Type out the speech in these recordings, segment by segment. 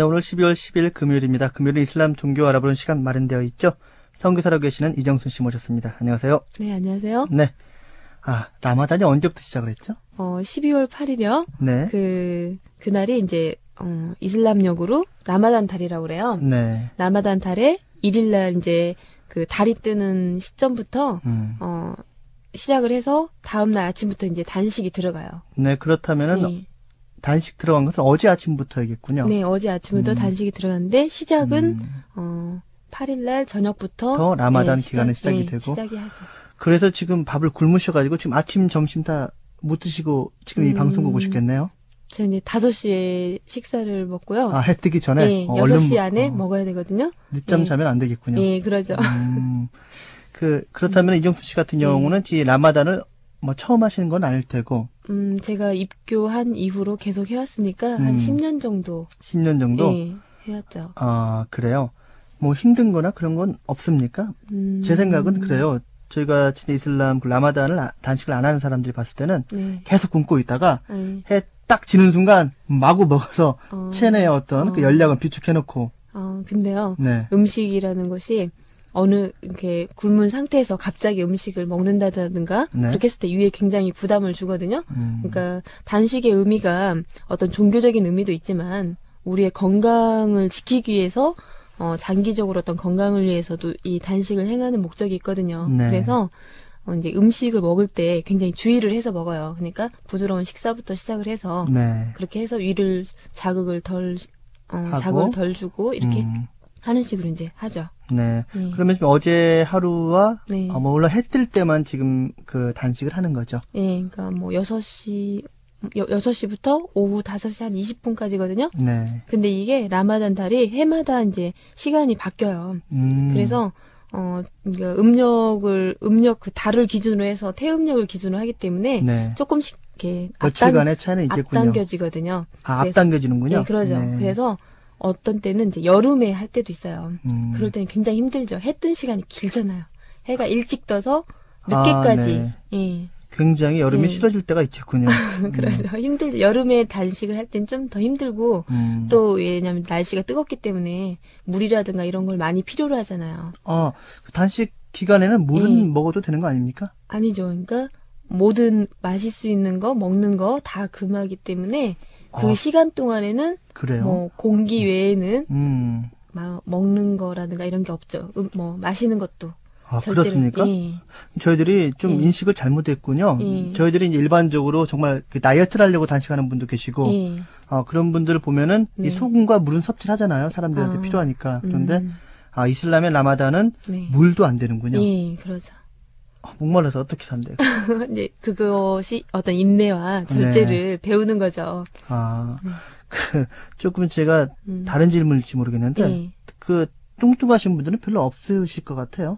네, 오늘 12월 10일 금요일입니다. 금요일은 이슬람 종교 알아보는 시간 마련되어 있죠. 선교사로 계시는 이정순 씨 모셨습니다. 안녕하세요. 네, 안녕하세요. 네. 라마단이 언제부터 시작을 했죠? 12월 8일이요. 네. 그날이 이제, 이슬람력으로 라마단 달이라고 그래요. 네. 라마단 달에 1일날 이제 그 달이 뜨는 시점부터, 시작을 해서 다음날 아침부터 이제 단식이 들어가요. 네, 그렇다면은 네. 단식 들어간 것은 어제 아침부터이겠군요. 네, 어제 아침부터 단식이 들어갔는데 시작은 8일날 저녁부터 더 라마단 네, 기간에 시작이 되고. 시작이 하죠. 그래서 지금 밥을 굶으셔가지고 지금 아침, 점심 다 못 드시고 지금 이 방송 보고 싶겠네요. 제가 이제 5시에 식사를 먹고요. 해 뜨기 전에? 네, 6시 안에 먹어야 되거든요. 늦잠 네. 자면 안 되겠군요. 네, 그러죠. 그렇다면 이정수 씨 같은 경우는 이 라마단을 처음 하시는 건 아닐 테고. 제가 입교한 이후로 계속 해왔으니까 한 10년 정도. 10년 정도? 네, 해왔죠. 그래요. 뭐 힘든 거나 그런 건 없습니까? 제 생각은 그래요. 저희가 진짜 이슬람 라마단을 단식을 안 하는 사람들이 봤을 때는 네. 계속 굶고 있다가 네. 해 딱 지는 순간 마구 먹어서 체내의 어떤 그 열량을 비축해놓고. 근데요. 네. 음식이라는 것이 어느 이렇게 굶은 상태에서 갑자기 음식을 먹는다든가 네. 그렇게 했을 때 위에 굉장히 부담을 주거든요. 그러니까 단식의 의미가 어떤 종교적인 의미도 있지만 우리의 건강을 지키기 위해서 장기적으로 어떤 건강을 위해서도 이 단식을 행하는 목적이 있거든요. 네. 그래서 이제 음식을 먹을 때 굉장히 주의를 해서 먹어요. 그러니까 부드러운 식사부터 시작을 해서 네. 그렇게 해서 위를 자극을 덜 주고 이렇게 하는 식으로 이제 하죠. 네. 그러면 지금 어제 하루와 네. 물론 해 뜰 때만 지금 그 단식을 하는 거죠. 네, 그러니까 뭐 6시부터 오후 5시 한 20분까지거든요. 네. 근데 이게 라마단 달이 해마다 이제 시간이 바뀌어요. 그래서 그러니까 음력 그 달을 기준으로 해서 태음력을 기준으로 하기 때문에 네. 조금씩 이렇게 며칠간의 차이는 있겠군요. 앞당겨지거든요. 앞당겨지는군요. 네, 그러죠. 네. 그래서 어떤 때는 이제 여름에 할 때도 있어요. 그럴 때는 굉장히 힘들죠. 해 뜬 시간이 길잖아요. 해가 일찍 떠서 늦게까지. 네. 예. 굉장히 여름이 싫어질 때가 있겠군요. 그래서 힘들죠. 여름에 단식을 할 땐 좀 더 힘들고 또 왜냐하면 날씨가 뜨겁기 때문에 물이라든가 이런 걸 많이 필요로 하잖아요. 그 단식 기간에는 물은 먹어도 되는 거 아닙니까? 아니죠. 그러니까 모든 마실 수 있는 거, 먹는 거 다 금하기 때문에 그 시간 동안에는 그래요? 뭐 공기 외에는 먹는 거라든가 이런 게 없죠. 뭐 마시는 것도. 절대로. 그렇습니까? 예. 저희들이 좀 인식을 잘못했군요. 저희들이 이제 일반적으로 정말 그 다이어트를 하려고 단식하는 분도 계시고, 그런 분들을 보면은 이 소금과 물은 섭취하잖아요. 사람들한테 필요하니까. 그런데 이슬람의 라마단은 물도 안 되는군요. 예, 그러죠. 목말라서 어떻게 산대요? 이제 그것이 어떤 인내와 절제를 배우는 거죠. 조금 제가 다른 질문일지 모르겠는데, 뚱뚱하신 분들은 별로 없으실 것 같아요.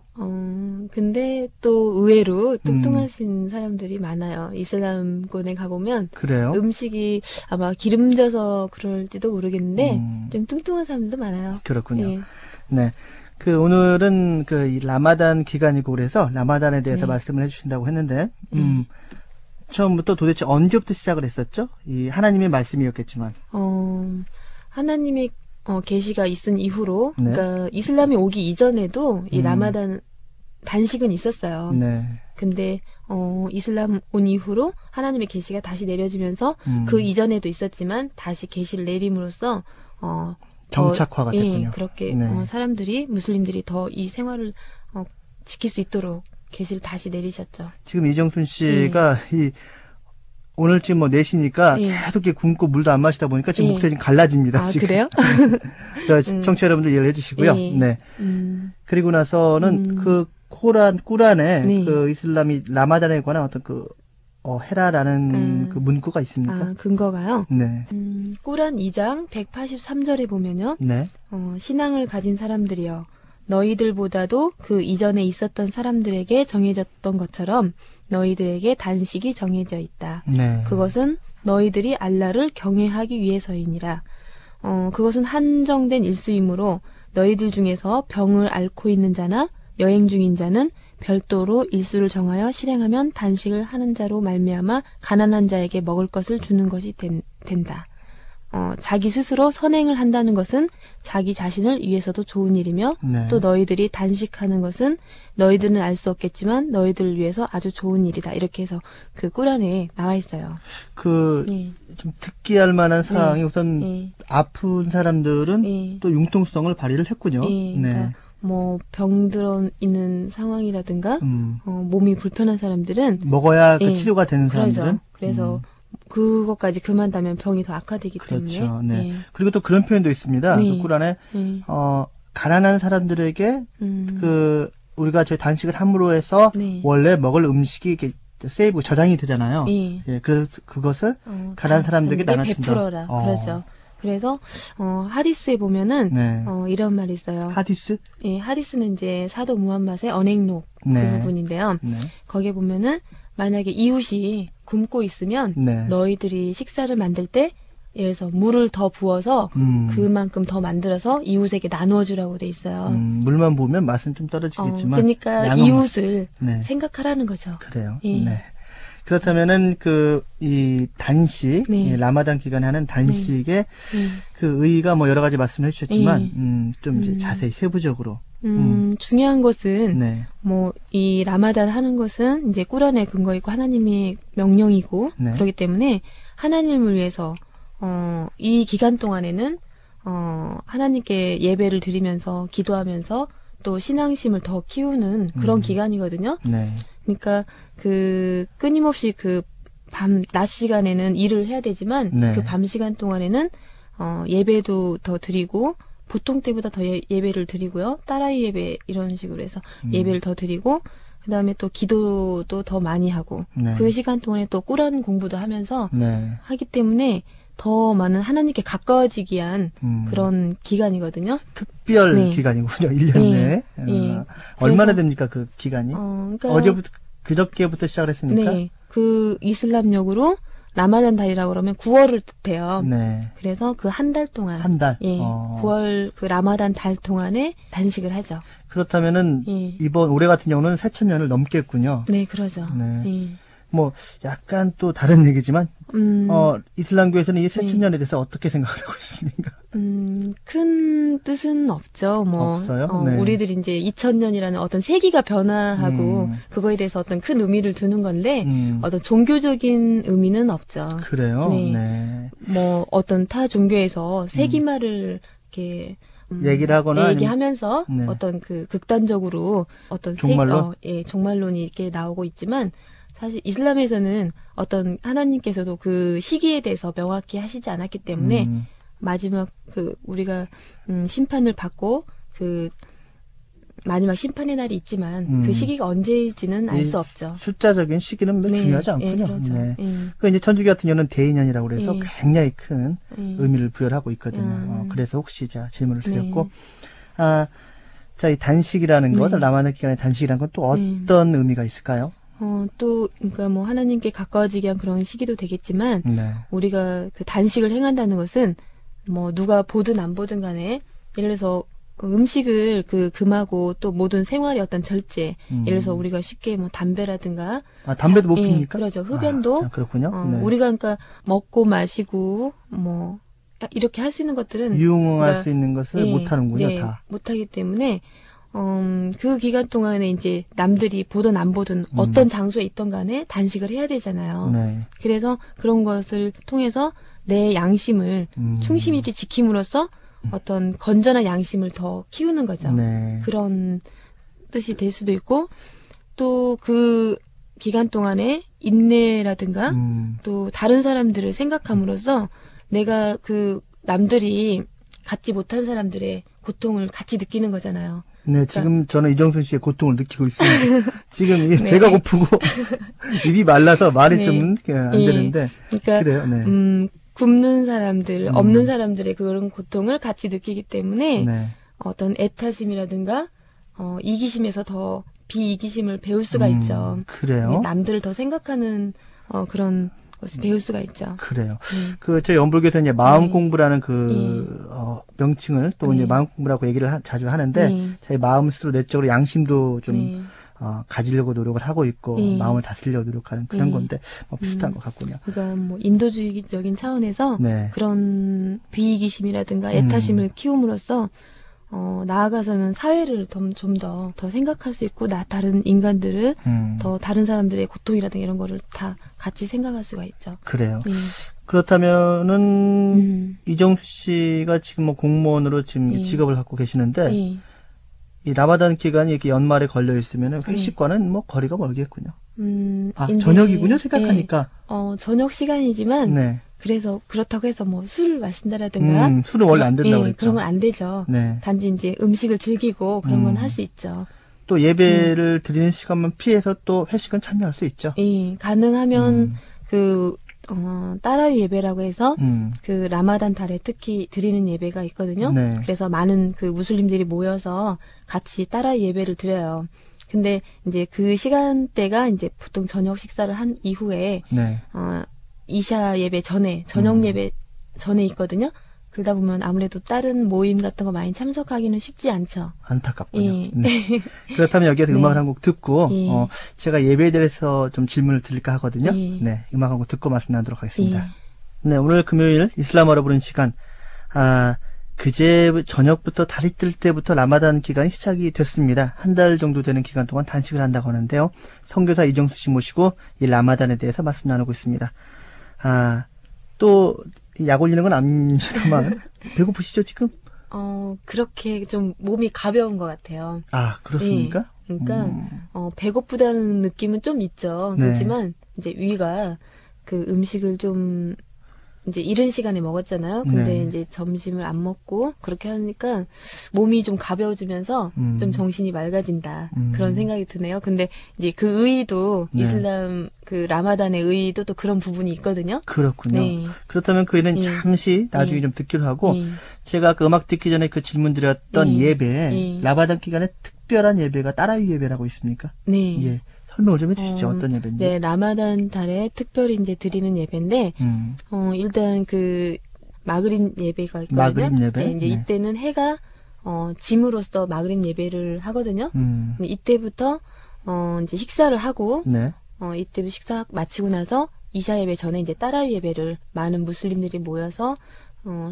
근데 또 의외로 뚱뚱하신 사람들이 많아요. 이슬람권에 가보면. 그래요? 음식이 아마 기름져서 그럴지도 모르겠는데, 좀 뚱뚱한 사람들도 많아요. 그렇군요. 예. 네. 오늘은 이 라마단 기간이고 그래서 라마단에 대해서 말씀을 해주신다고 했는데, 처음부터 도대체 언제부터 시작을 했었죠? 이 하나님의 말씀이었겠지만. 하나님의 계시가 있은 이후로, 그러니까 이슬람이 오기 이전에도 이 라마단 단식은 있었어요. 네. 근데 이슬람 온 이후로 하나님의 계시가 다시 내려지면서 그 이전에도 있었지만 다시 계시를 내림으로써 정착화가 됐군요. 그렇게 사람들이 무슬림들이 더 이 생활을 지킬 수 있도록 계시를 다시 내리셨죠. 지금 이정순 씨가 오늘 지금 뭐 내시니까 계속 이렇게 굶고 물도 안 마시다 보니까 지금 목소리 좀 갈라집니다. 지금. 그래요? 청취자 여러분들 이해를 해주시고요. 네. 그리고 나서는 그 꾸란에 그 이슬람이 라마단에 관한 어떤 헤라라는 그 문구가 있습니까? 근거가요? 네. 꾸란 2장 183절에 보면요. 네. 신앙을 가진 사람들이여. 너희들보다도 그 이전에 있었던 사람들에게 정해졌던 것처럼 너희들에게 단식이 정해져 있다. 네. 그것은 너희들이 알라를 경외하기 위해서이니라. 그것은 한정된 일수이므로 너희들 중에서 병을 앓고 있는 자나 여행 중인 자는 별도로 일수를 정하여 실행하면 단식을 하는 자로 말미암아 가난한 자에게 먹을 것을 주는 것이 된다. 자기 스스로 선행을 한다는 것은 자기 자신을 위해서도 좋은 일이며 네. 또 너희들이 단식하는 것은 너희들은 알 수 없겠지만 너희들을 위해서 아주 좋은 일이다. 이렇게 해서 그 꾸란에 나와 있어요. 좀 특기할 만한 사항이 우선 아픈 사람들은 또 융통성을 발휘를 했군요. 그러니까 뭐 병들어 있는 상황이라든가 몸이 불편한 사람들은 먹어야 그 치료가 되는 그러죠. 사람들은 그래서 그것까지 금한다면 병이 더 악화되기 그렇죠. 때문에. 네. 그리고 또 그런 표현도 있습니다. 그 꾸란에 가난한 사람들에게 우리가 저희 단식을 함으로 해서 원래 먹을 음식이 이렇게 세이브 저장이 되잖아요. 예, 그래서 그것을 가난한 사람들에게 나눠준다. 베풀어라. 그러죠. 그래서 하디스에 보면은 이런 말이 있어요. 하디스? 예, 하디스는 이제 사도 무함mad의 언행록 그 부분인데요. 거기에 보면은 만약에 이웃이 굶고 있으면 너희들이 식사를 만들 때 예를 들어서 물을 더 부어서 그만큼 더 만들어서 이웃에게 나누어 주라고 돼 있어요. 물만 부으면 맛은 좀 떨어지겠지만 그러니까 이웃을 생각하라는 거죠. 그래요. 네. 그렇다면은 이 단식, 이 라마단 기간에 하는 단식의 그 의의가 뭐 여러 가지 말씀을 해주셨지만 좀 이제 자세히 세부적으로. 중요한 것은 뭐 이 라마단 하는 것은 이제 꾸란에 근거 있고 하나님의 명령이고 그렇기 때문에 하나님을 위해서 이 기간 동안에는 하나님께 예배를 드리면서 기도하면서 또 신앙심을 더 키우는 그런 기간이거든요. 그러니까 끊임없이 낮 시간에는 일을 해야 되지만 그 밤 시간 동안에는 예배도 더 드리고 보통 때보다 더 예배를 드리고요. 따라이 예배 이런 식으로 해서 예배를 더 드리고 그다음에 또 기도도 더 많이 하고 그 시간 동안에 또 꾸란 공부도 하면서 하기 때문에 더 많은 하나님께 가까워지기 위한 그런 기간이거든요. 특별 기간이군요. 1년 내에. 얼마나 됩니까? 그 기간이? 그러니까 그저께부터 시작을 했으니까. 그 이슬람력으로 라마단 달이라고 그러면 9월을 뜻해요. 그래서 그 한 달 동안. 한 달? 9월 그 라마단 달 동안에 단식을 하죠. 그렇다면은 올해 같은 경우는 새천년을 넘겠군요. 네, 그러죠. 뭐 약간 또 다른 얘기지만 이슬람교에서는 이 새천년에 대해서 어떻게 생각을 하고 있습니까? 큰 뜻은 없죠. 뭐 없어요? 우리들이 이제 2000년이라는 어떤 세기가 변화하고 그거에 대해서 어떤 큰 의미를 두는 건데 어떤 종교적인 의미는 없죠. 그래요? 뭐 어떤 타 종교에서 세기말을 이렇게 얘기를 하거나 얘기하면서 어떤 극단적으로 어떤 종말론? 종말론이 이렇게 나오고 있지만 사실 이슬람에서는 어떤 하나님께서도 그 시기에 대해서 명확히 하시지 않았기 때문에 마지막 우리가 심판을 받고 마지막 심판의 날이 있지만 그 시기가 언제일지는 알 수 없죠. 숫자적인 시기는 중요하지 않군요. 그렇죠. 그 이제 천주교 같은 경우는 대인연이라고 그래서 굉장히 큰 의미를 부여하고 있거든요. 그래서 혹시 질문을 드렸고 자, 이 단식이라는 것, 라마단 기간의 단식이라는 건 또 어떤 의미가 있을까요? 그러니까 뭐 하나님께 가까워지기 위한 그런 시기도 되겠지만, 우리가 그 단식을 행한다는 것은, 뭐 누가 보든 안 보든 간에, 예를 들어서 음식을 금하고 또 모든 생활의 어떤 절제, 예를 들어서 우리가 쉽게 뭐 담배라든가. 담배도 못 핍니까? 그렇죠. 흡연도. 그렇군요. 우리가 그러니까 먹고 마시고, 뭐, 이렇게 할 수 있는 것들은. 유용할 수 있는 것을 못 하는군요, 다. 못 하기 때문에, 그 기간 동안에 이제 남들이 보든 안 보든 어떤 장소에 있던 간에 단식을 해야 되잖아요. 그래서 그런 것을 통해서 내 양심을 충실히 지킴으로써 어떤 건전한 양심을 더 키우는 거죠. 그런 뜻이 될 수도 있고 또 그 기간 동안에 인내라든가 또 다른 사람들을 생각함으로써 내가 남들이 갖지 못한 사람들의 고통을 같이 느끼는 거잖아요. 지금 저는 이정순 씨의 고통을 느끼고 있습니다. 지금 배가 고프고 입이 말라서 말이 좀 안 되는데. 그러니까 그래요. 굶는 사람들, 없는 사람들의 그런 고통을 같이 느끼기 때문에 어떤 애타심이라든가 이기심에서 더 비이기심을 배울 수가 있죠. 그래요? 남들을 더 생각하는 그런 것을 배울 수가 있죠. 그래요. 저희 연불교에서 이제 마음 공부라는 명칭을 또 이제 마음 공부라고 얘기를 자주 하는데 자기 마음 스스로 내적으로 양심도 좀 가지려고 노력을 하고 있고 마음을 다스리려고 노력하는 그런 건데 뭐 비슷한 것 같군요. 그러니까 뭐 인도주의적인 차원에서 네. 그런 비이기심이라든가 애타심을 키움으로써 나아가서는 사회를 좀 더 생각할 수 있고 다른 인간들을 더 다른 사람들의 고통이라든가 이런 거를 다 같이 생각할 수가 있죠. 그래요. 그렇다면은 이정수 씨가 지금 뭐 공무원으로 지금 직업을 갖고 계시는데 이 라마단 기간이 이렇게 연말에 걸려 있으면 회식과는 뭐 거리가 멀겠군요. 저녁이군요 생각하니까. 저녁 시간이지만 네. 그래서 그렇다고 해서 뭐 술을 마신다라든가 술은 원래 안 된다고 했죠. 그런 건 안 되죠. 네. 단지 이제 음식을 즐기고 그런 건 할 수 있죠. 또 예배를 드리는 시간만 피해서 또 회식은 참여할 수 있죠. 가능하면 따라위 예배라고 해서 그 라마단 달에 특히 드리는 예배가 있거든요. 네. 그래서 많은 그 무슬림들이 모여서 같이 따라위 예배를 드려요. 근데 이제 그 시간대가 이제 보통 저녁 식사를 한 이후에 네. 이샤 예배 전에 저녁 예배 전에 있거든요. 그러다 보면 아무래도 다른 모임 같은 거 많이 참석하기는 쉽지 않죠. 안타깝군요. 네. 그렇다면 여기에서 음악을 한 곡 듣고 제가 예배에 대해서 좀 질문을 드릴까 하거든요. 네, 음악 한 곡 듣고 말씀 나누도록 하겠습니다. 네, 오늘 금요일 이슬람어로 부르는 시간. 그제 저녁부터 달이 뜰 때부터 라마단 기간이 시작이 됐습니다. 한 달 정도 되는 기간 동안 단식을 한다고 하는데요. 선교사 이정수 씨 모시고 이 라마단에 대해서 말씀 나누고 있습니다. 또 약 올리는 건 아닙니다만 배고프시죠 지금? 그렇게 좀 몸이 가벼운 것 같아요. 그렇습니까? 그러니까 배고프다는 느낌은 좀 있죠. 네. 그렇지만 이제 위가 그 음식을 좀 이제 이른 시간에 먹었잖아요. 근데 이제 점심을 안 먹고 그렇게 하니까 몸이 좀 가벼워지면서 좀 정신이 맑아진다. 그런 생각이 드네요. 근데 이제 그 의의도 이슬람 그 라마단의 의의도 또 그런 부분이 있거든요. 그렇군요. 네. 그렇다면 그 의의는 잠시 나중에 좀 듣기로 하고 제가 그 음악 듣기 전에 그 질문 드렸던 예배 라마단 기간에 특별한 예배가 따라위 예배라고 있습니까? 네. 예. 설명을 좀 해주시죠. 어떤 예배인지. 네, 라마단 달에 특별히 이제 드리는 예배인데, 일단 그 마그립 예배가 있거든요. 마그립 예배. 네, 이제 이때는 해가 짐으로써 마그립 예배를 하거든요. 이때부터 이제 식사를 하고, 이때부터 식사 마치고 나서 이샤 예배 전에 이제 따라위 예배를 많은 무슬림들이 모여서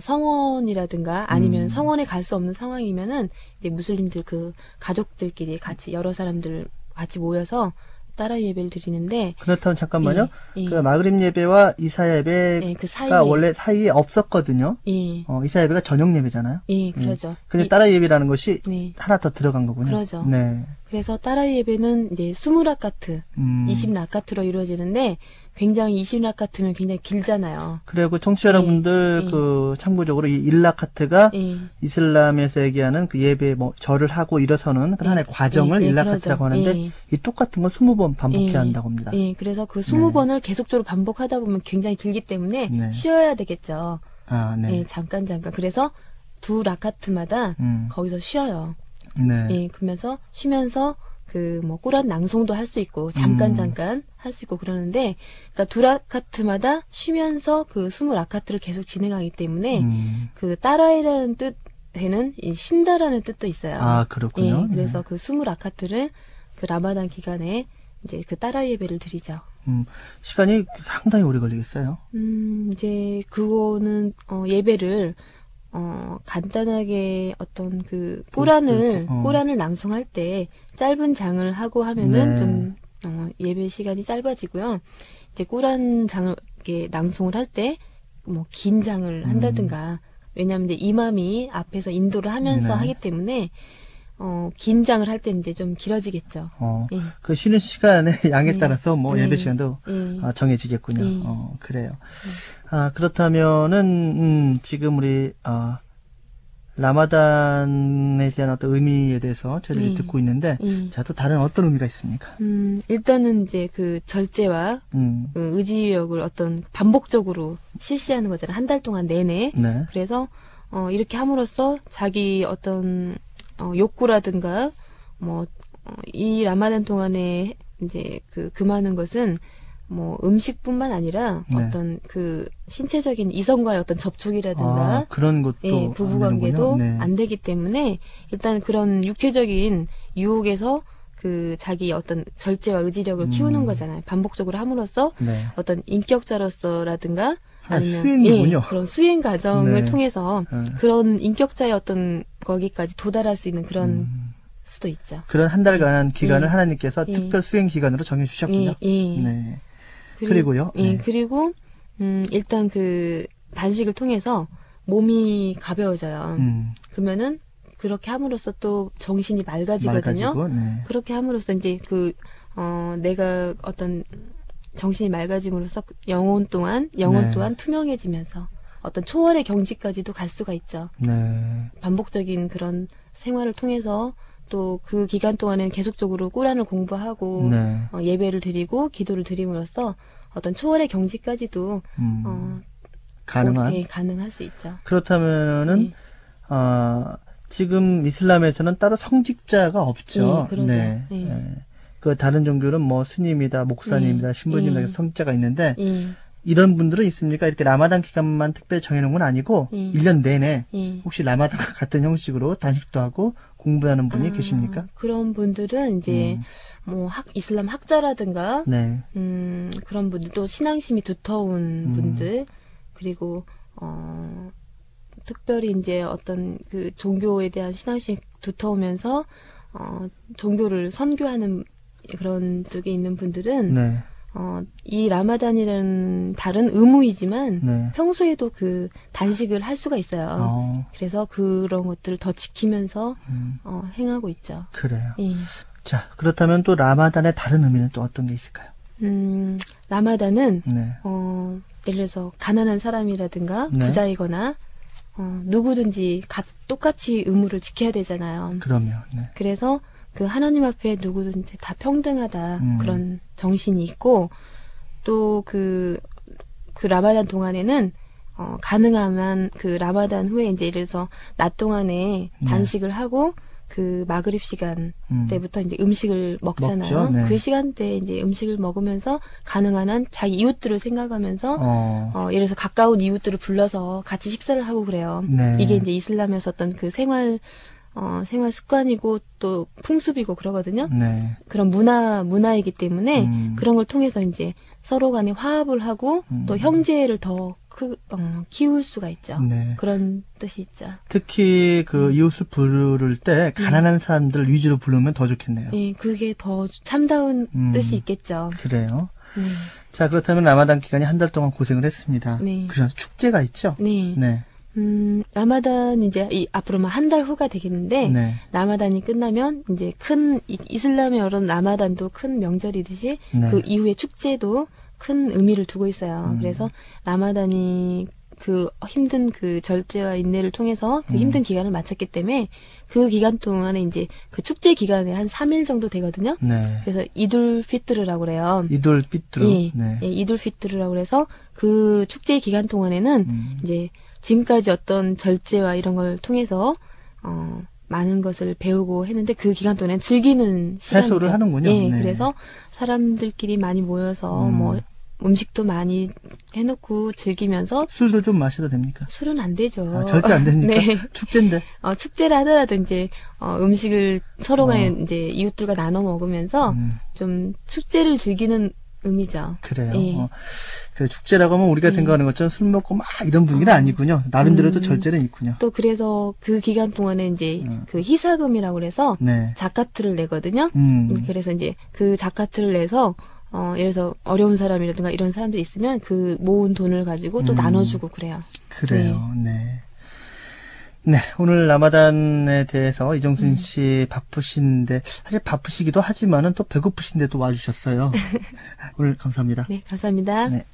성원이라든가 아니면 성원에 갈 수 없는 상황이면은 이제 무슬림들 그 가족들끼리 같이 여러 사람들 같이 모여서 따라 예배를 드리는데 그렇다면 잠깐만요. 그 마그립 예배와 이사 예배가 그 사이에, 원래 사이에 없었거든요. 이사 예배가 저녁 예배잖아요. 그러죠. 근데 따라 예배라는 것이 하나 더 들어간 거군요. 그러죠. 네. 그래서 따라 예배는 이제 20라카트, 20라카트로 이루어지는데 굉장히 20라카트면 굉장히 길잖아요. 그리고 청취자 여러분들 그 참고적으로 이 1라카트가 이슬람에서 얘기하는 그 예배 뭐 절을 하고 일어서는 그 하나의 과정을 1라카트라고 하는데 이 똑같은 건 20번 반복해야 한다고 합니다. 그래서 그 20번을 계속적으로 반복하다 보면 굉장히 길기 때문에 쉬어야 되겠죠. 잠깐. 그래서 2라카트마다 거기서 쉬어요. 그러면서 쉬면서 그 뭐 꾸란 낭송도 할 수 있고 잠깐 할 수 있고 그러는데 그러니까 2라카트마다 쉬면서 그 20라카트를 계속 진행하기 때문에 그 따라이라는 뜻에는 쉰다라는 뜻도 있어요. 그렇군요. 그래서 그 20라카트를 그 라마단 기간에 이제 그 따라 예배를 드리죠. 시간이 상당히 오래 걸리겠어요. 이제 그거는 예배를 간단하게 어떤 그 꾸란을 낭송할 때 짧은 장을 하고 하면은 좀 예배 시간이 짧아지고요. 이제 꾸란 장을 이렇게 낭송을 할 때 뭐 긴 장을 한다든가 왜냐하면 이제 이맘이 앞에서 인도를 하면서 하기 때문에 긴 장을 할 때 이제 좀 길어지겠죠. 그 쉬는 시간의 양에 따라서 뭐 예배 시간도 정해지겠군요. 그래요. 그렇다면은 지금 우리 라마단에 대한 어떤 의미에 대해서 저희들이 듣고 있는데 자, 또 다른 어떤 의미가 있습니까? 일단은 이제 그 절제와 그 의지력을 어떤 반복적으로 실시하는 거잖아요. 한 달 동안 내내. 그래서 이렇게 함으로써 자기 어떤 욕구라든가 뭐 이 라마단 동안에 이제 그 금하는 것은 뭐 음식뿐만 아니라 어떤 그 신체적인 이성과의 어떤 접촉이라든가 그런 것도 부부관계도 안 되기 때문에 일단 그런 육체적인 유혹에서 그 자기 어떤 절제와 의지력을 키우는 거잖아요. 반복적으로 함으로써 네. 어떤 인격자로서라든가 아니면 수행이군요. 그런 수행 과정을 네. 통해서 그런 인격자의 어떤 거기까지 도달할 수 있는 그런 수도 있죠. 그런 한 달간 기간을 예. 하나님께서 예. 특별 수행 기간으로 정해주셨군요. 네. 그리고요. 네. 그리고 일단 그 단식을 통해서 몸이 가벼워져요. 그러면은 그렇게 함으로써 또 정신이 맑아지거든요. 맑아지고, 네. 그렇게 함으로써 이제 내가 어떤 정신이 맑아짐으로써 영혼 또한 투명해지면서 어떤 초월의 경지까지도 갈 수가 있죠. 네. 반복적인 그런 생활을 통해서 또 그 기간 동안에는 계속적으로 꾸란을 공부하고 네. 예배를 드리고 기도를 드림으로써 어떤 초월의 경지까지도 가능한. 가능할 수 있죠. 그렇다면은 지금 이슬람에서는 따로 성직자가 없죠. 그러죠. 네. 그 다른 종교는 뭐 스님이다, 목사님이다, 신부님이다 성직자가 있는데 이런 분들은 있습니까? 이렇게 라마단 기간만 특별히 정해놓은 건 아니고 1년 내내 혹시 라마단과 같은 형식으로 단식도 하고 공부하는 분이 계십니까? 그런 분들은 이제 뭐 이슬람 학자라든가 네. 그런 분들 또 신앙심이 두터운 분들 그리고 특별히 이제 어떤 그 종교에 대한 신앙심이 두터우면서 종교를 선교하는 그런 쪽에 있는 분들은 네. 이 라마단이라는 다른 의무이지만 네. 평소에도 그 단식을 할 수가 있어요. 그래서 그런 것들을 더 지키면서 행하고 있죠. 그래요. 예. 자, 그렇다면 또 라마단의 다른 의미는 또 어떤 게 있을까요? 라마단은 네. 예를 들어서 가난한 사람이라든가 네. 부자이거나 누구든지 똑같이 의무를 지켜야 되잖아요. 그럼요. 네. 그래서 그 하나님 앞에 누구든지 다 평등하다 그런 정신이 있고 또 그 라마단 동안에는 가능하면 그 라마단 후에 이제 예를 들어서 낮 동안에 단식을 하고 그 마그립 시간 때부터 이제 음식을 먹잖아요. 먹죠? 네. 그 시간대에 이제 음식을 먹으면서 가능한 한 자기 이웃들을 생각하면서 예를 들어서 가까운 이웃들을 불러서 같이 식사를 하고 그래요. 네. 이게 이제 이슬람에서 어떤 그 생활 습관이고 또 풍습이고 그러거든요. 네. 그런 문화이기 때문에 그런 걸 통해서 이제 서로 간에 화합을 하고 또 형제를 더 키울 수가 있죠. 네. 그런 뜻이 있죠. 특히 그 이웃을 부를 때 가난한 사람들 위주로 부르면 더 좋겠네요. 예, 그게 더 참다운 뜻이 있겠죠. 그래요. 자, 그렇다면 라마단 기간이 한 달 동안 고생을 했습니다. 네. 그래서 축제가 있죠? 네. 네. 라마단 이제 앞으로만 한 달 후가 되겠는데 네. 라마단이 끝나면 이제 큰 이슬람의 여러 라마단도 큰 명절이듯이 네. 그 이후에 축제도 큰 의미를 두고 있어요. 그래서 라마단이 그 힘든 그 절제와 인내를 통해서 그 힘든 기간을 마쳤기 때문에 그 기간 동안에 이제 그 축제 기간에 한 3일 정도 되거든요. 네. 그래서 이둘 피트르라고 그래요. 이둘 피트르. 예, 네. 예, 이둘 피트르라고 그래서 그 축제 기간 동안에는 이제 지금까지 어떤 절제와 이런 걸 통해서 많은 것을 배우고 했는데 그 기간 동안에 즐기는 시간이죠. 해소를 하는군요. 예, 네. 그래서 사람들끼리 많이 모여서 뭐 음식도 많이 해놓고 즐기면서 술도 좀 마셔도 됩니까? 술은 안 되죠. 아, 절대 안 됩니까? 네. 축제인데. 축제를 하더라도 이제 음식을 서로 간에 이제 이웃들과 나눠 먹으면서 좀 축제를 즐기는 의미죠. 그래요. 예. 그 축제라고 하면 우리가 생각하는 것처럼 술 먹고 막 이런 분위기는 아니군요. 나름대로 또 절제는 있군요. 또 그래서 그 기간 동안에 이제 그 희사금이라고 그래서 네. 자카트를 내거든요. 그래서 이제 그 자카트를 내서 예를 들어서 어려운 사람이라든가 이런 사람들 있으면 그 모은 돈을 가지고 또 나눠주고 그래요. 그래요. 네. 네, 오늘 라마단에 대해서 이정순 씨 바쁘신데 사실 바쁘시기도 하지만은 또 배고프신데도 와주셨어요. 오늘 감사합니다. 네, 감사합니다. 네.